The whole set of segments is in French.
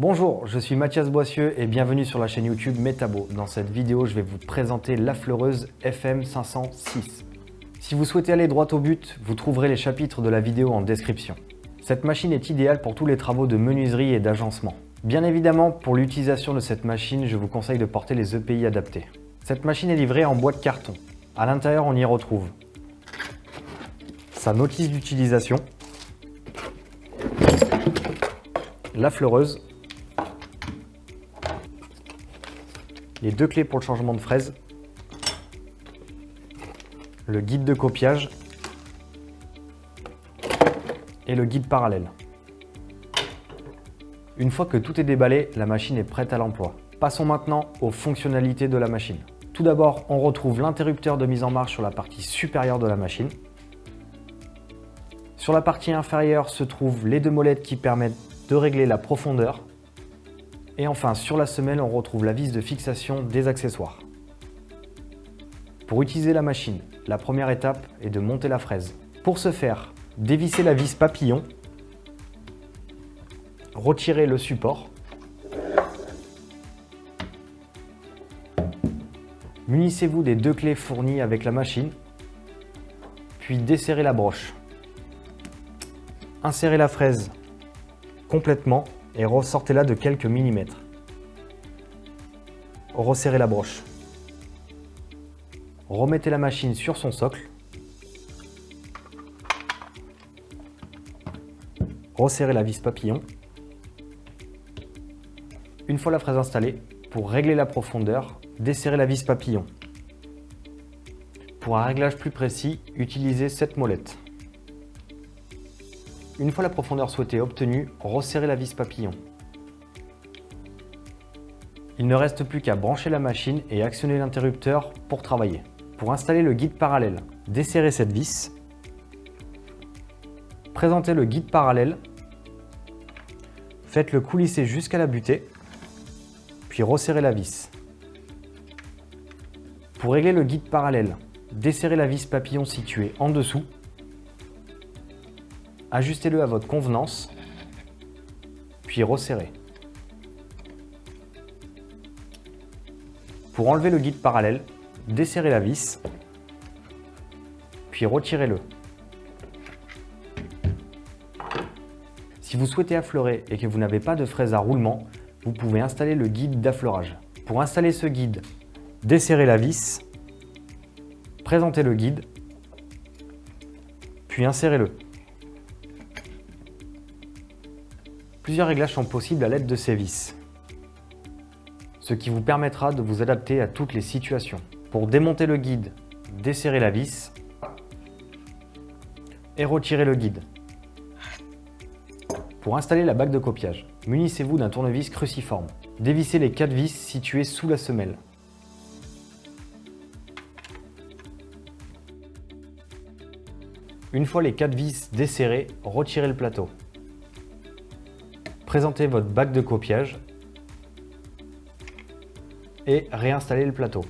Bonjour, je suis Mathias Boissieu et bienvenue sur la chaîne YouTube Metabo. Dans cette vidéo, je vais vous présenter la fleureuse FM506. Si vous souhaitez aller droit au but, vous trouverez les chapitres de la vidéo en description. Cette machine est idéale pour tous les travaux de menuiserie et d'agencement. Bien évidemment, pour l'utilisation de cette machine, je vous conseille de porter les EPI adaptés. Cette machine est livrée en boîte carton. À l'intérieur, on y retrouve sa notice d'utilisation, la fleureuse, les deux clés pour le changement de fraise, le guide de copiage et le guide parallèle. Une fois que tout est déballé, la machine est prête à l'emploi. Passons maintenant aux fonctionnalités de la machine. Tout d'abord, on retrouve l'interrupteur de mise en marche sur la partie supérieure de la machine. Sur la partie inférieure se trouvent les deux molettes qui permettent de régler la profondeur. Et enfin, sur la semelle, on retrouve la vis de fixation des accessoires. Pour utiliser la machine, la première étape est de monter la fraise. Pour ce faire, dévissez la vis papillon, retirez le support, munissez-vous des deux clés fournies avec la machine, puis desserrez la broche. Insérez la fraise complètement et ressortez-la de quelques millimètres. Resserrez la broche. Remettez la machine sur son socle. Resserrez la vis papillon. Une fois la fraise installée, pour régler la profondeur, desserrez la vis papillon. Pour un réglage plus précis, utilisez cette molette. Une fois la profondeur souhaitée obtenue, resserrez la vis papillon. Il ne reste plus qu'à brancher la machine et actionner l'interrupteur pour travailler. Pour installer le guide parallèle, desserrez cette vis. Présentez le guide parallèle. Faites-le coulisser jusqu'à la butée, puis resserrez la vis. Pour régler le guide parallèle, desserrez la vis papillon située en dessous. Ajustez-le à votre convenance, puis resserrez. Pour enlever le guide parallèle, desserrez la vis, puis retirez-le. Si vous souhaitez affleurer et que vous n'avez pas de fraise à roulement, vous pouvez installer le guide d'affleurage. Pour installer ce guide, desserrez la vis, présentez le guide, puis insérez-le. Plusieurs réglages sont possibles à l'aide de ces vis, ce qui vous permettra de vous adapter à toutes les situations. Pour démonter le guide, desserrez la vis et retirez le guide. Pour installer la bague de copiage, munissez-vous d'un tournevis cruciforme. Dévissez les 4 vis situées sous la semelle. Une fois les 4 vis desserrées, retirez le plateau. Présentez votre bague de copiage et réinstallez le plateau.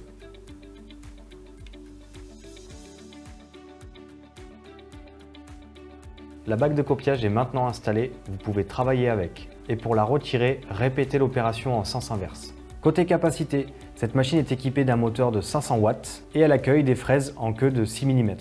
La bague de copiage est maintenant installée, vous pouvez travailler avec. Et pour la retirer, répétez l'opération en sens inverse. Côté capacité, cette machine est équipée d'un moteur de 500 watts et elle accueille des fraises en queue de 6 mm.